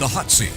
The Hot Seat.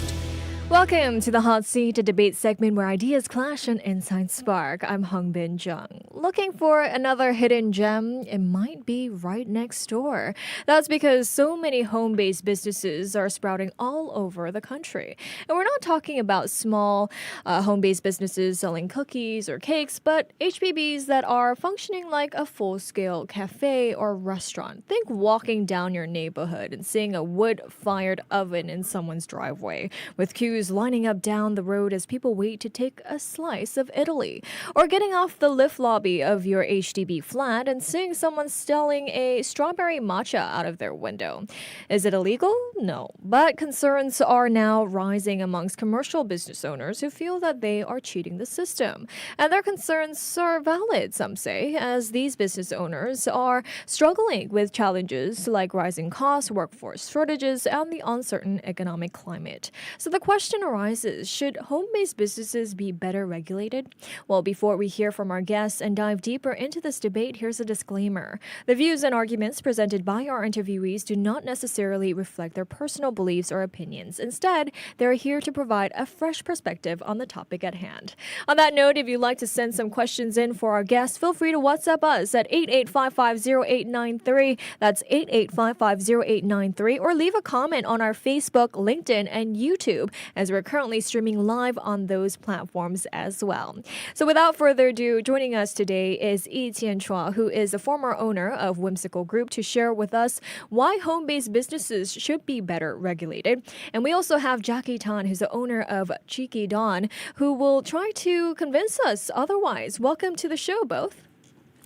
Welcome to the Hot Seat, a debate segment where ideas clash and insights spark. I'm Hongbin Jeong. Looking for another hidden gem? It might be right next door. That's because so many home-based businesses are sprouting all over the country. And we're not talking about small home-based businesses selling cookies or cakes, but HBBs that are functioning like a full-scale cafe or restaurant. Think walking down your neighborhood and seeing a wood-fired oven in someone's driveway with queues lining up down the road as people wait to take a slice of Italy. Or getting off the lift lobby of your HDB flat and seeing someone selling a strawberry matcha out of their window. Is it illegal? No. But concerns are now rising amongst commercial business owners who feel that they are cheating the system. And their concerns are valid, some say, as these business owners are struggling with challenges like rising costs, workforce shortages, and the uncertain economic climate. So the question arises, should home-based businesses be better regulated? Well, before we hear from our guests and dive deeper into this debate, here's a disclaimer. The views and arguments presented by our interviewees do not necessarily reflect their personal beliefs or opinions. Instead, they're here to provide a fresh perspective on the topic at hand. On that note, if you'd like to send some questions in for our guests, feel free to WhatsApp us at 88550893. That's 88550893, or leave a comment on our Facebook, LinkedIn, and YouTube, as we're currently streaming live on those platforms as well. So without further ado, joining us today is Chua, who is a former owner of Whimsical Group, to share with us why home-based businesses should be better regulated. And we also have Jacky, who's the owner of Cheeky Dawn, who will try to convince us otherwise. Welcome to the show, both.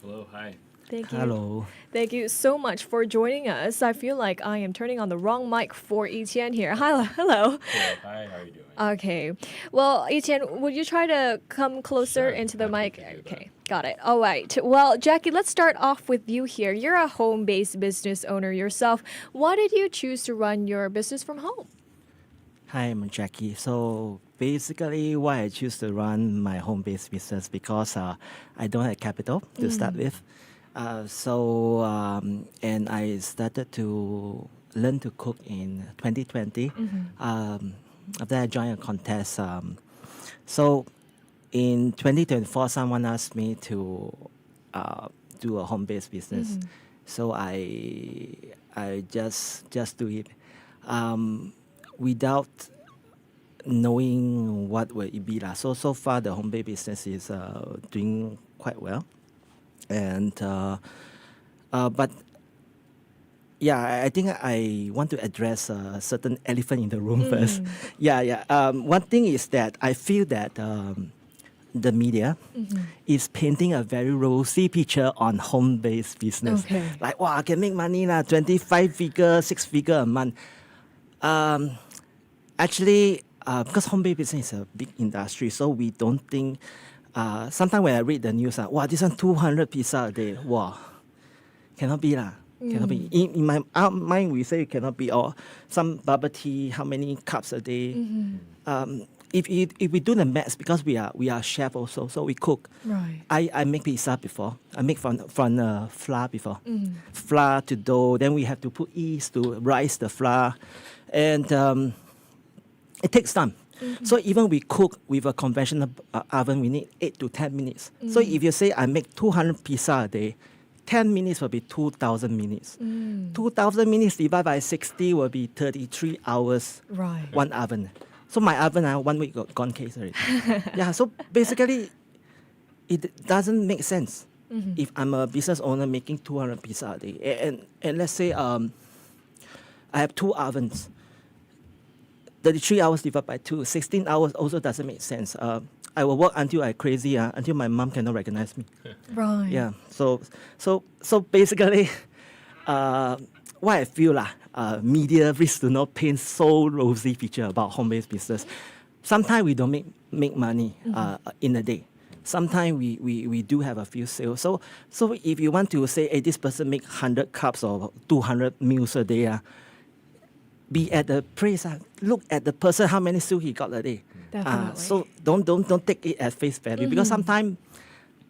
Hello, hi. Thank you. Hello. Thank you so much for joining us. I feel like I am turning on the wrong mic for Chien here. Hello. Hello, hi, how are you doing? Okay. Well, Chien, would you try to come closer Sure, into the happy mic? to do Okay. Got it. All right. Well, Jacky, let's start off with you here. You're a home-based business owner yourself. Why did you choose to run your business from home? Hi, I'm Jacky. So basically, why I choose to run my home-based business because I don't have capital to start with. And I started to learn to cook in 2020. After I joined a contest. So in 2024, someone asked me to do a home-based business. So I just do it without knowing what will it be. So far, the home-based business is doing quite well. And but yeah, I think I want to address a certain elephant in the room first. One thing is that I feel that the media is painting a very rosy picture on home-based business. Okay. Like, wow, I can make money, 25 figure, 6 figure a month. Actually, because home-based business is a big industry, so we don't think. Sometimes when I read the news, wow, this one 200 pizza a day. Wow, cannot be lah. Cannot be. In my mind, we say it cannot be. Or some bubble tea, how many cups a day? If we do the maths, because we are chef also, so we cook. Right. I make pizza before. I make from flour before. Flour to dough. Then we have to put yeast to rise the flour, and it takes time. So even we cook with a conventional oven, we need 8 to 10 minutes. So if you say I make 200 pizza a day, 10 minutes will be 2,000 minutes. 2,000 minutes divided by 60 will be 33 hours, Right. one oven. So my oven, 1 week gone case already. So basically, it doesn't make sense if I'm a business owner making 200 pizza a day. And let's say I have 2 ovens. 33 hours divided by 2, 16 hours also doesn't make sense. I will work until I'm crazy, until my mom cannot recognize me. Right. Yeah. So basically, what I feel media risk to not paint so rosy picture about home-based business. Sometimes we don't make money in a day. Sometimes we do have a few sales. So if you want to say, hey, this person make 100 cups or 200 meals a day, be at the place. Look at the person, how many sales he got a day. Definitely. So don't take it at face value because sometimes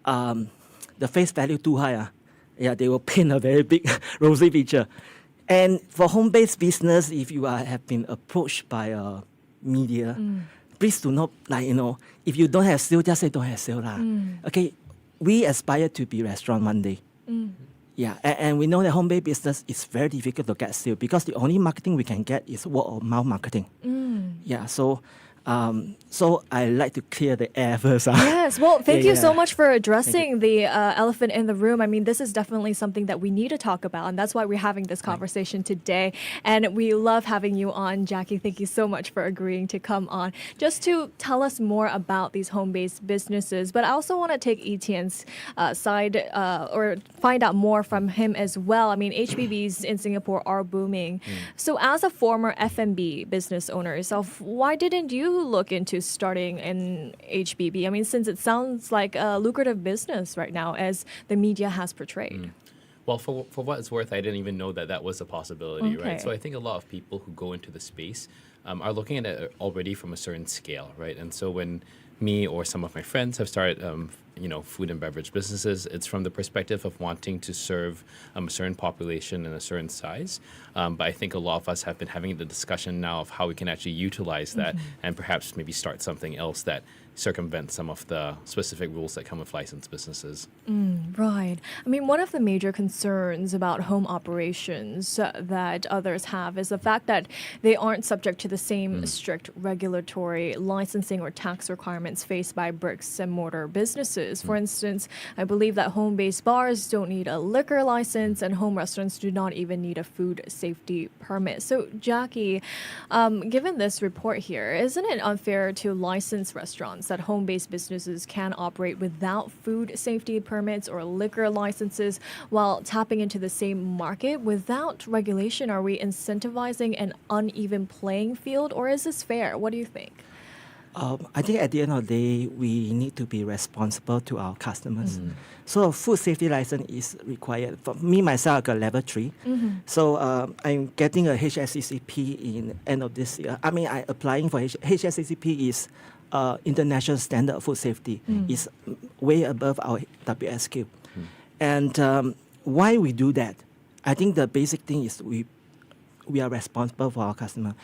the face value too high. They will paint a very big rosy picture. And for home-based business, if you have been approached by a media, please do not if you don't have sale, just say don't have sale lah. Okay, we aspire to be restaurant one day. Yeah, and we know that home-based business is very difficult to get sale because the only marketing we can get is word of mouth marketing. Yeah, so I like to clear the air first. Yes, well, thank you so Yeah. much for addressing the elephant in the room. I mean, this is definitely something that we need to talk about, and that's why we're having this conversation today. And we love having you on, Jacky. Thank you so much for agreeing to come on, just to tell us more about these home-based businesses. But I also want to take Etienne's side or find out more from him as well. I mean, HBBs in Singapore are booming. So as a former F&B business owner yourself, why didn't you look into starting an HBB? I mean, since it sounds like a lucrative business right now, as the media has portrayed. Well, for what it's worth, I didn't even know that was a possibility, Okay. right? So I think a lot of people who go into the space are looking at it already from a certain scale, right? And so when me or some of my friends have started, food and beverage businesses, it's from the perspective of wanting to serve a certain population in a certain size. But I think a lot of us have been having the discussion now of how we can actually utilize that and perhaps maybe start something else that circumvents some of the specific rules that come with licensed businesses. Right. I mean, one of the major concerns about home operations that others have is the fact that they aren't subject to the same strict regulatory licensing or tax requirements faced by bricks and mortar businesses. For instance, I believe that home-based bars don't need a liquor license and home restaurants do not even need a food safety permit. So, Jacky, given this report here, isn't it unfair to license restaurants that home-based businesses can operate without food safety permits or liquor licenses while tapping into the same market without regulation? Are we incentivizing an uneven playing field, or is this fair? What do you think? I think at the end of the day, we need to be responsible to our customers. So a food safety license is required. For me, myself, I got level 3. So I'm getting a HSCCP in end of this year. I mean, I applying for HSCCP is international standard of food safety. Is way above our WSQ. And why we do that? I think the basic thing is we are responsible for our customer.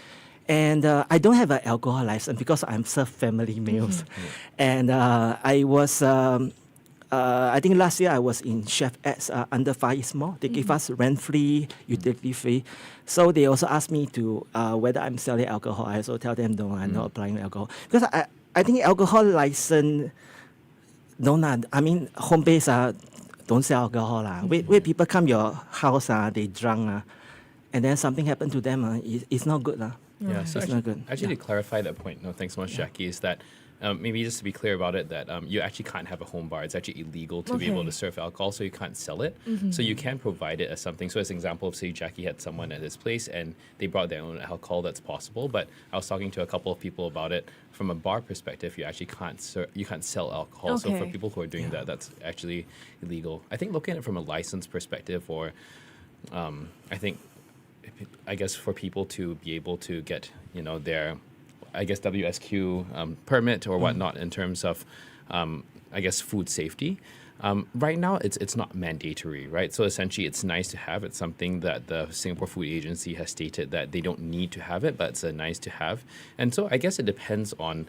And I don't have an alcohol license because I'm serve family meals. And I was, I think last year I was in Chef X under Far East Mall. They give us rent-free, utility-free. So they also asked me to whether I'm selling alcohol. I also tell them, no, I'm not applying alcohol. Because I think alcohol license, I mean, home-based don't sell alcohol. Where people come your house, they drunk, and then something happened to them, it's not good. Yeah, so It's not good. actually to clarify that point, no, thanks so much, Jacky, is that maybe just to be clear about it, that you actually can't have a home bar. It's actually illegal to be able to serve alcohol, so you can't sell it. So you can provide it as something. So as an example, say Jacky had someone at his place and they brought their own alcohol, that's possible. But I was talking to a couple of people about it. From a bar perspective, you actually can't sell alcohol. So for Okay. people who are doing that, that's actually illegal. I think looking at it from a license perspective, or I guess for people to be able to get, their, WSQ permit or whatnot in terms of, food safety. Right now, it's not mandatory, right? So essentially, it's nice to have. It's something that the Singapore Food Agency has stated that they don't need to have it, but it's nice to have. And so I guess it depends on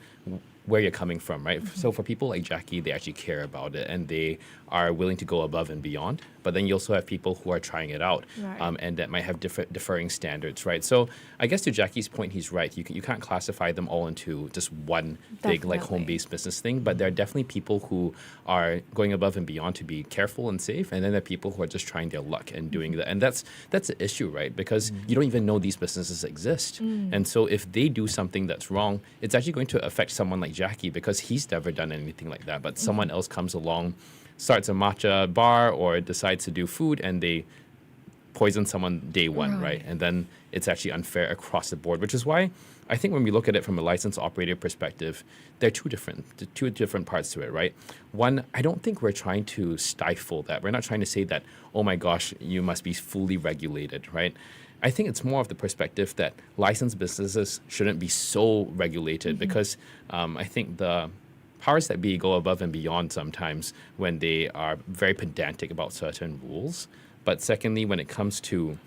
where you're coming from, right? So for people like Jacky, they actually care about it and they are willing to go above and beyond. But then you also have people who are trying it out, Right. and that might have differing standards, right? So I guess to Jacky's point, he's right. You can't classify them all into just one big like Definitely. home-based business thing. But there are definitely people who are going above and beyond to be careful and safe, and then there are people who are just trying their luck and doing that. And that's the issue, right? Because you don't even know these businesses exist, and so if they do something that's wrong, it's actually going to affect someone like Jacky because he's never done anything like that. But someone else comes along, starts a matcha bar or decides to do food, and they poison someone day one, right? And then it's actually unfair across the board, which is why I think when we look at it from a licensed operator perspective, there are two different parts to it, right? One, I don't think we're trying to stifle that. We're not trying to say that, oh my gosh, you must be fully regulated, right? I think it's more of the perspective that licensed businesses shouldn't be so regulated because I think the powers that be go above and beyond sometimes when they are very pedantic about certain rules. But secondly, when it comes to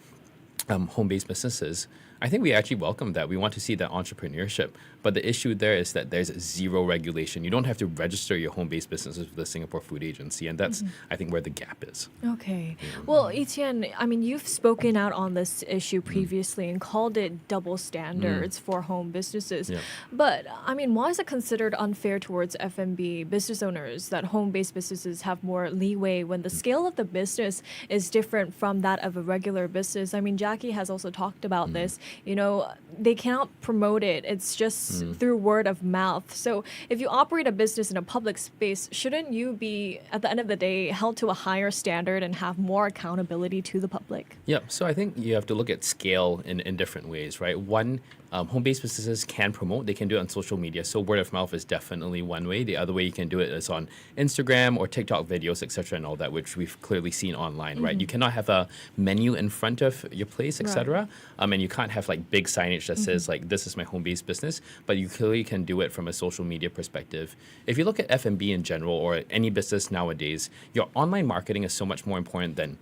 home-based businesses, I think we actually welcome that. We want to see that entrepreneurship. But the issue there is that there's zero regulation. You don't have to register your home-based businesses with the Singapore Food Agency. And that's, I think, where the gap is. Okay. Well, Chien, I mean, you've spoken out on this issue previously and called it double standards for home businesses. Yeah. But, I mean, why is it considered unfair towards F&B business owners that home-based businesses have more leeway when the scale of the business is different from that of a regular business? I mean, Jacky has also talked about this. You know, they cannot promote it. It's just through word of mouth. So if you operate a business in a public space, shouldn't you be, at the end of the day, held to a higher standard and have more accountability to the public? Yeah, so I think you have to look at scale in different ways, right? One, home-based businesses can promote. They can do it on social media. So word of mouth is definitely one way. The other way you can do it is on Instagram or TikTok videos, etc., and all that, which we've clearly seen online, right? You cannot have a menu in front of your place, etc., and you can't have like big signage that says like this is my home-based business. But you clearly can do it from a social media perspective. If you look at F&B in general or any business nowadays, your online marketing is so much more important than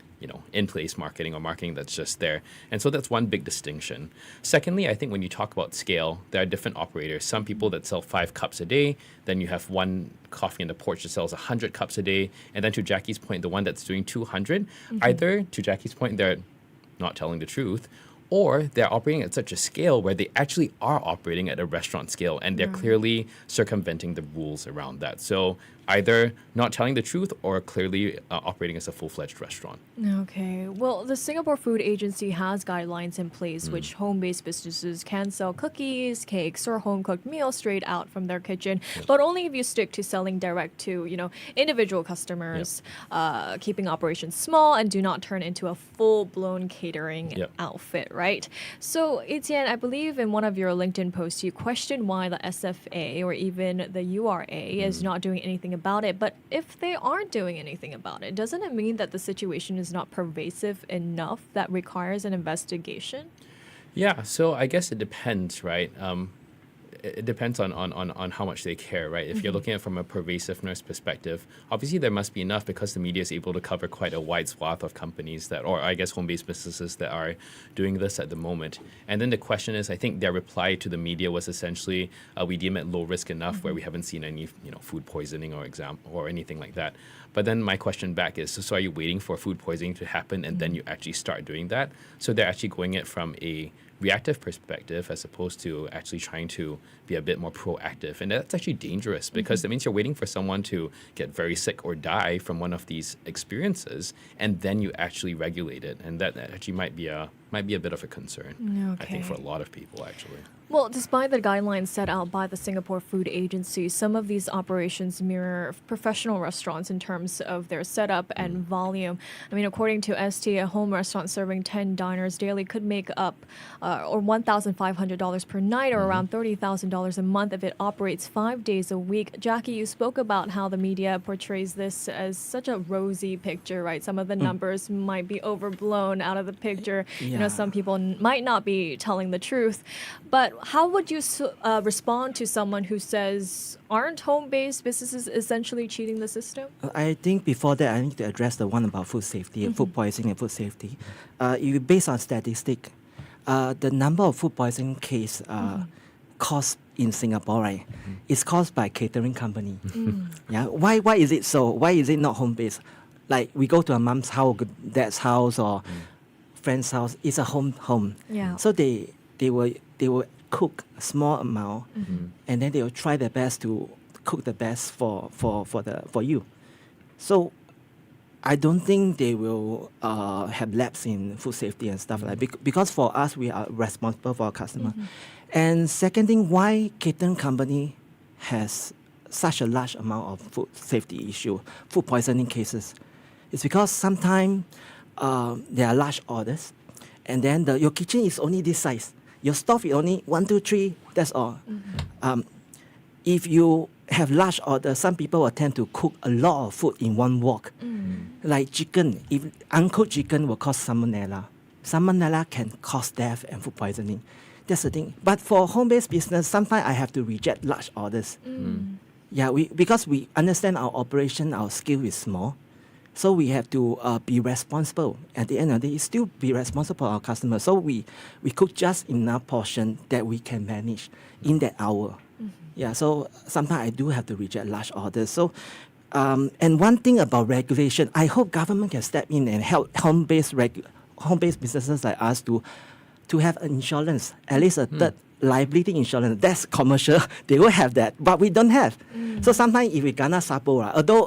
in-place marketing or marketing that's just there. And so that's one big distinction. Secondly, I think when you talk about scale, there are different operators. Some people that sell 5 cups a day, then you have one coffee on the porch that sells 100 cups a day. And then to Jacky's point, the one that's doing 200, either to Jacky's point, they're not telling the truth, or they're operating at such a scale where they actually are operating at a restaurant scale and they're clearly circumventing the rules around that. So either not telling the truth or clearly operating as a full-fledged restaurant. Okay. Well, the Singapore Food Agency has guidelines in place which home-based businesses can sell cookies, cakes, or home-cooked meals straight out from their kitchen, but only if you stick to selling direct to, individual customers, keeping operations small, and do not turn into a full-blown catering outfit, right? So, Etienne, I believe in one of your LinkedIn posts, you questioned why the SFA or even the URA is not doing anything about it. But if they aren't doing anything about it, doesn't it mean that the situation is not pervasive enough that requires an investigation? Yeah, so I guess it depends, right? It depends on how much they care, right? If you're looking at it from a pervasiveness perspective, obviously there must be enough because the media is able to cover quite a wide swath of companies that, or I guess home-based businesses that are doing this at the moment. And then the question is, I think their reply to the media was essentially, we deem it low risk enough where we haven't seen any, food poisoning or anything like that. But then my question back is, so are you waiting for food poisoning to happen and then you actually start doing that? So they're actually going it from a reactive perspective as opposed to actually trying to be a bit more proactive. And that's actually dangerous because that means you're waiting for someone to get very sick or die from one of these experiences and then you actually regulate it. And that actually might be a bit of a concern, I think, for a lot of people, actually. Well, despite the guidelines set out by the Singapore Food Agency, some of these operations mirror professional restaurants in terms of their setup and volume. I mean, according to ST, a home restaurant serving 10 diners daily could make up or $1,500 per night or around $30,000 a month if it operates 5 days a week. Jacky, you spoke about how the media portrays this as such a rosy picture, right? Some of the numbers might be overblown out of the picture. Some people might not be telling the truth. But how would you respond to someone who says, aren't home-based businesses essentially cheating the system? I think before that, I need to address the one about food safety, food poisoning and food safety. Based on statistic, the number of food poisoning case caused in Singapore, right, is caused by catering company. Yeah, why is it so? Why is it not home-based? Like we go to a mom's house, dad's house, or friend's house. It's a home. Yeah. So they will cook a small amount, and then they will try their best to cook the best for you. So I don't think they will have lapse in food safety and stuff like that because for us we are responsible for our customer. And second thing, why catering company has such a large amount of food safety issue, food poisoning cases, it's because sometimes there are large orders, and then your kitchen is only this size. Your stove is only 1, 2, 3. That's all. If you have large orders, some people will tend to cook a lot of food in one wok. Like chicken, if uncooked chicken will cause salmonella. Salmonella can cause death and food poisoning. That's the thing. But for home-based business, sometimes I have to reject large orders. Yeah, because we understand our operation, our scale is small. So we have to be responsible. At the end of the day, still be responsible for our customers. So we cook just enough portion that we can manage in that hour. Yeah, so sometimes I do have to reject large orders. So, and one thing about regulation, I hope government can step in and help home-based businesses like us to have an insurance, at least a third liability insurance. That's commercial. They will have that, but we don't have. So sometimes if we gonna sabo,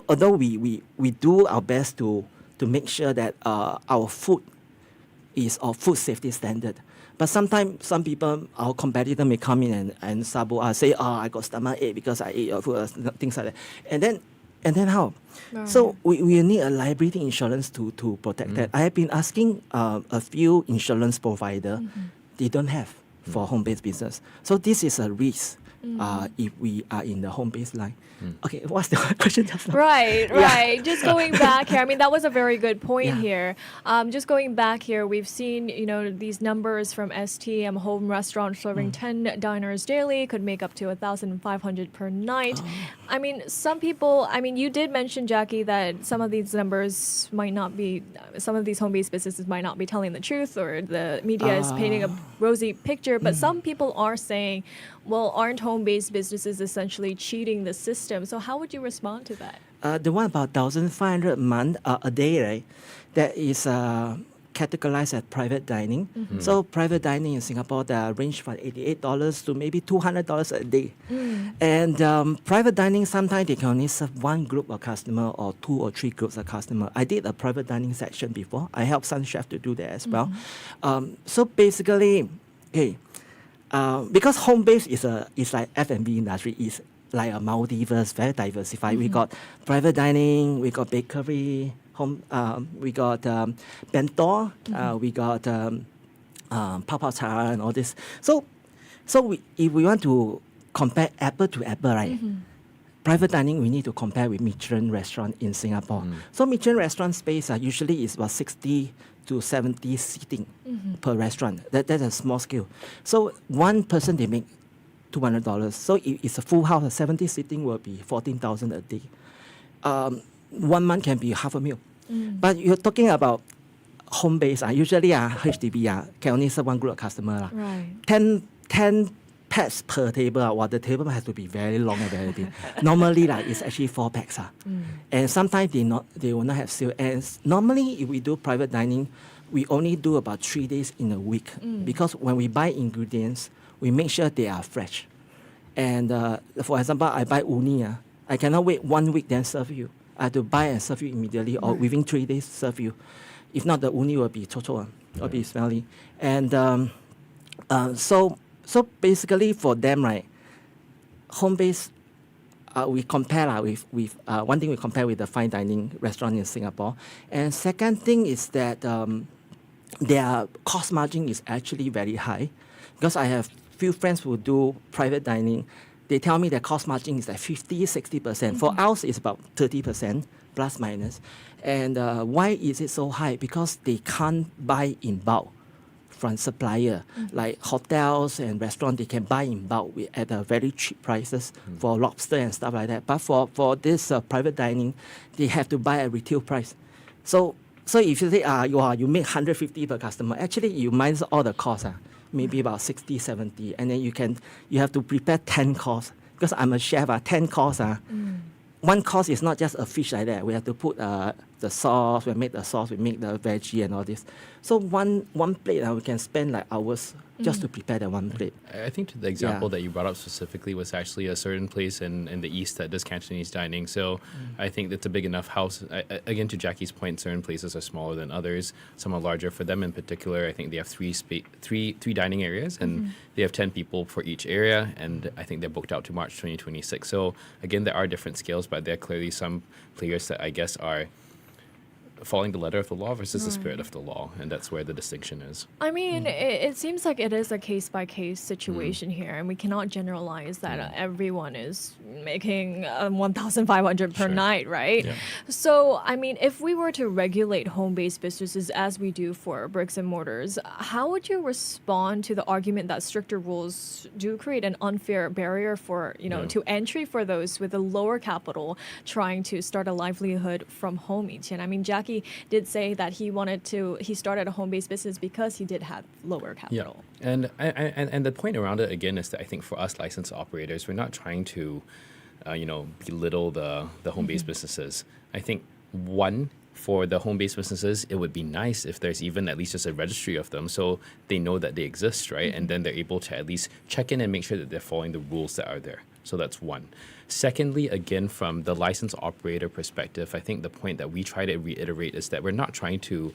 although we do our best to make sure that our food is of food safety standard. But sometimes some people, our competitor may come in and sabo us, say, I got stomach ache because I ate your food, things like that. And then how? Right. So we need a liability insurance to protect that. I have been asking a few insurance provider, they don't have for home-based business. So this is a risk if we are in the home-based line. Okay, what's the question just now? Right. Just going back here, I mean, that was a very good point here. Just going back here, we've seen, these numbers from STM home restaurant serving 10 diners daily could make up to 1,500 per night. I mean, some people, you did mention, Jacky, that some of these numbers might not be, some of these home-based businesses might not be telling the truth, or the media is painting a rosy picture, but some people are saying, well, aren't home-based businesses essentially cheating the system? So how would you respond to that? The one about 1,500 a month, a day, right? That is categorized as private dining. So private dining in Singapore, they range from $88 to maybe $200 a day. And private dining, sometimes they can only serve one group of customer or two or three groups of customer. I did a private dining section before. I helped some chef to do that as well. So basically, because home base is like F&B industry, is like a multiverse, very diversified. We got private dining, we got bakery, we got bento, we got papa cha and all this. So if we want to compare apple to apple, right? Private dining, we need to compare with Michelin restaurant in Singapore. So Michelin restaurant space usually is about 60 to 70 seating per restaurant. That's a small scale. So one person, they make $200. So if it's a full house, 70 seating will be 14,000 a day. 1 month can be $500,000. But you're talking about home base. Usually HDB can only serve one group of customer. Right. 10 packs per table. The table has to be very long and very big. Normally, it's actually 4 packs. And sometimes they will not have sale. And normally, if we do private dining, we only do about 3 days in a week. Because when we buy ingredients, we make sure they are fresh. And for example, I buy uni. I cannot wait 1 week then serve you. I have to buy and serve you immediately, or within 3 days serve you. If not, the uni will be chocho, will be smelly. And so basically for them, right, home base, we compare with one thing we compare with the fine dining restaurant in Singapore. And second thing is that their cost margin is actually very high, because I have few friends who do private dining. They tell me their cost margin is like 50-60%. For ours, it's about 30% plus minus. And why is it so high? Because they can't buy in bulk from supplier. Like hotels and restaurants, they can buy in bulk at a very cheap prices for lobster and stuff like that. But for this private dining, they have to buy at retail price. So if you say you make 150 per customer, actually you minus all the costs, maybe about 60, 70, and then you have to prepare 10 courses. Because I'm a chef, 10 courses. One course is not just a fish like that. We have to put the sauce, we make the sauce, we make the veggie and all this. So one plate, we can spend like hours just to prepare the one plate. I think the example that you brought up specifically was actually a certain place in the East that does Cantonese dining. So I think that's a big enough house. Again, to Jacky's point, certain places are smaller than others. Some are larger. For them in particular, I think they have three dining areas, and they have 10 people for each area. And I think they're booked out to March 2026. So again, there are different scales, but there are clearly some players that I guess are following the letter of the law versus the spirit of the law, and that's where the distinction is. I mean, it seems like it is a case-by-case situation here, and we cannot generalize that everyone is making 1,500 per night, right? Yeah. So, I mean, if we were to regulate home-based businesses as we do for bricks and mortars, how would you respond to the argument that stricter rules do create an unfair barrier for, to entry for those with a lower capital trying to start a livelihood from home, Chien? I mean, Jacky did say that he started a home-based business because he did have lower capital. Yeah, and the point around it again is that I think for us licensed operators, we're not trying to, belittle the home-based businesses. I think for the home-based businesses, it would be nice if there's even at least just a registry of them so they know that they exist, right? And then they're able to at least check in and make sure that they're following the rules that are there. So that's one. Secondly, again, from the licensed operator perspective, I think the point that we try to reiterate is that we're not trying to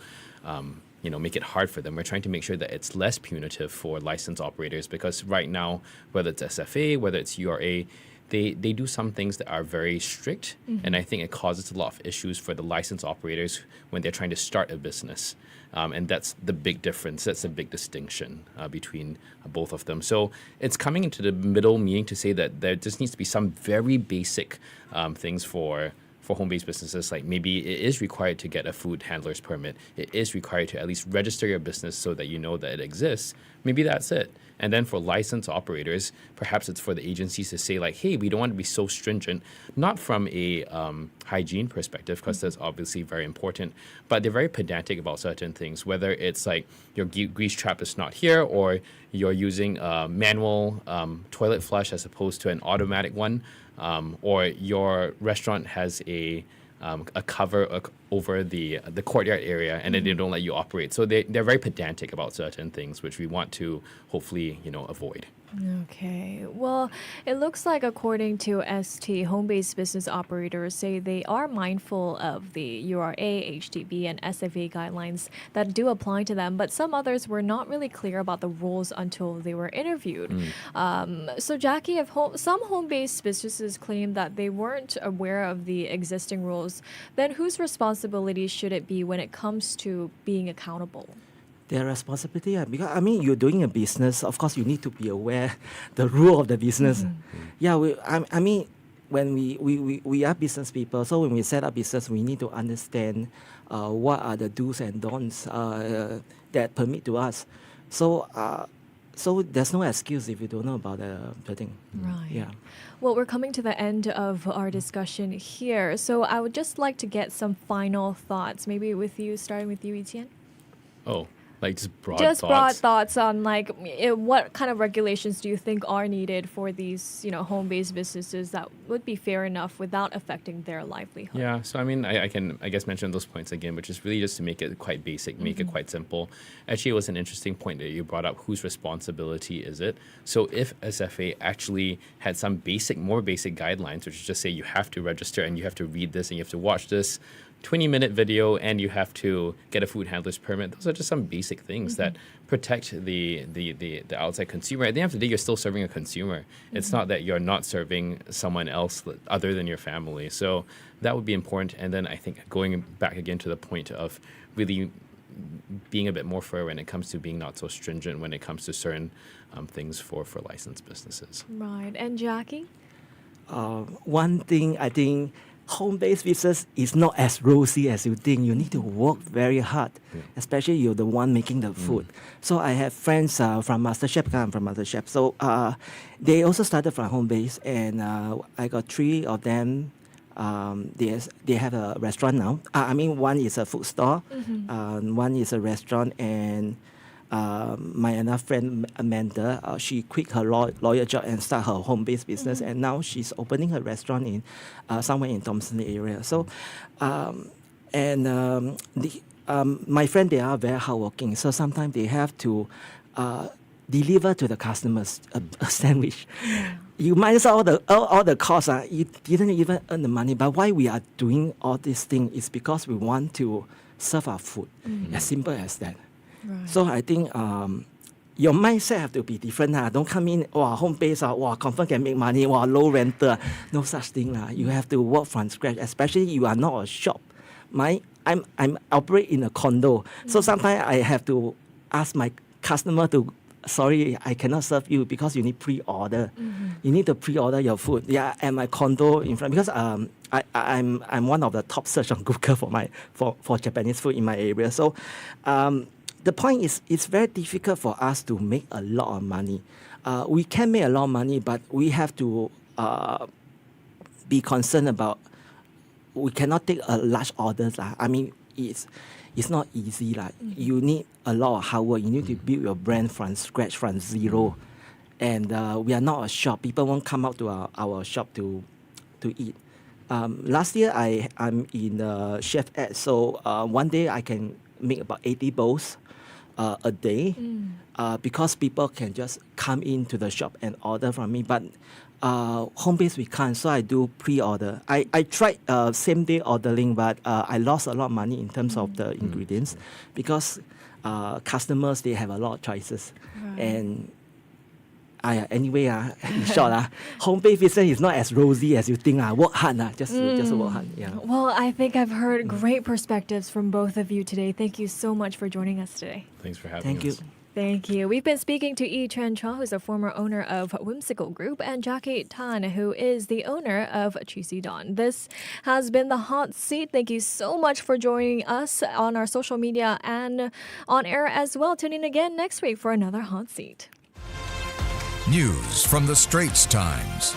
make it hard for them. We're trying to make sure that it's less punitive for licensed operators because right now, whether it's SFA, whether it's URA, they do some things that are very strict, and I think it causes a lot of issues for the licensed operators when they're trying to start a business. And that's the big difference. That's the big distinction between both of them. So it's coming into the middle, meaning to say that there just needs to be some very basic things for home-based businesses, like maybe it is required to get a food handler's permit. It is required to at least register your business so that you know that it exists. Maybe that's it. And then for licensed operators, perhaps it's for the agencies to say like, hey, we don't want to be so stringent, not from a hygiene perspective, because that's obviously very important, but they're very pedantic about certain things, whether it's like your grease trap is not here or you're using a manual toilet flush as opposed to an automatic one, or your restaurant has a cover over the courtyard area, and then they don't let you operate. So they're very pedantic about certain things, which we want to hopefully avoid. Okay. Well, it looks like according to ST, home-based business operators say they are mindful of the URA, HDB, and SFA guidelines that do apply to them, but some others were not really clear about the rules until they were interviewed. So, Jacky, if some home-based businesses claim that they weren't aware of the existing rules, then whose responsibility should it be when it comes to being accountable? Their responsibility, because you're doing a business. Of course, you need to be aware the rule of the business. Yeah, when we are business people, so when we set up business, we need to understand what are the do's and don'ts that permit to us. So there's no excuse if you don't know about the thing. Right. Yeah. Well, we're coming to the end of our discussion here, so I would just like to get some final thoughts. Maybe starting with you, Chien. Oh. Like just broad thoughts on like what kind of regulations do you think are needed for these home-based businesses that would be fair enough without affecting their livelihood? Yeah, so I can mention those points again, which is really just to make it quite basic, make it quite simple. Actually, it was an interesting point that you brought up. Whose responsibility is it? So if SFA actually had some more basic guidelines, which is just say you have to register and you have to read this and you have to watch this 20-minute video and you have to get a food handler's permit. Those are just some basic things that protect the outside consumer. At the end of the day, you're still serving a consumer. It's not that you're not serving someone else other than your family. So that would be important. And then I think going back again to the point of really being a bit more fair when it comes to being not so stringent when it comes to certain things for licensed businesses. Right. And Jacky? One thing I think home-based business is not as rosy as you think. You need to work very hard, especially you're the one making the food. So I have friends from MasterChef, I'm from MasterChef. So they also started from home-based, and I got 3 of them. They have a restaurant now. One is a food store, one is a restaurant, and my another friend Amanda, she quit her lawyer job and start her home-based business, and now she's opening a restaurant in somewhere in Thomson area. So, my friend, they are very hardworking. So sometimes they have to deliver to the customers a sandwich. You minus all the costs. You didn't even earn the money. But why we are doing all these things is because we want to serve our food. As simple as that. Right. So I think your mindset have to be different. Don't come in, home-based, confirm can make money, low rental. No such thing. You have to work from scratch, especially you are not a shop. I'm operate in a condo, so sometimes I have to ask my customer to, sorry, I cannot serve you because you need pre-order. You need to pre-order your food. Yeah, at my condo in front, because I'm one of the top search on Google for Japanese food in my area. So the point is, it's very difficult for us to make a lot of money. We can make a lot of money, but we have to be concerned about, we cannot take a large orders. I mean, it's not easy. You need a lot of hard work. You need to build your brand from scratch, from zero. And we are not a shop. People won't come out to our shop to eat. Last year, I'm in the chef ad. So one day I can make about 80 bowls a day because people can just come into the shop and order from me. But home-based we can't, so I do pre-order. I tried same-day ordering, but I lost a lot of money in terms of the ingredients because customers, they have a lot of choices. Right. And anyway, in short, home-based business is not as rosy as you think. Work hard, just work hard. Yeah. Well, I think I've heard great perspectives from both of you today. Thank you so much for joining us today. Thanks for having Thank you. us. Thank you. We've been speaking to Chua, who's a former owner of Whimsical Group, and Jacky Tan, who is the owner of Don. This has been The Hot Seat. Thank you so much for joining us on our social media and on air as well. Tune in again next week for another Hot Seat. News from the Straits Times.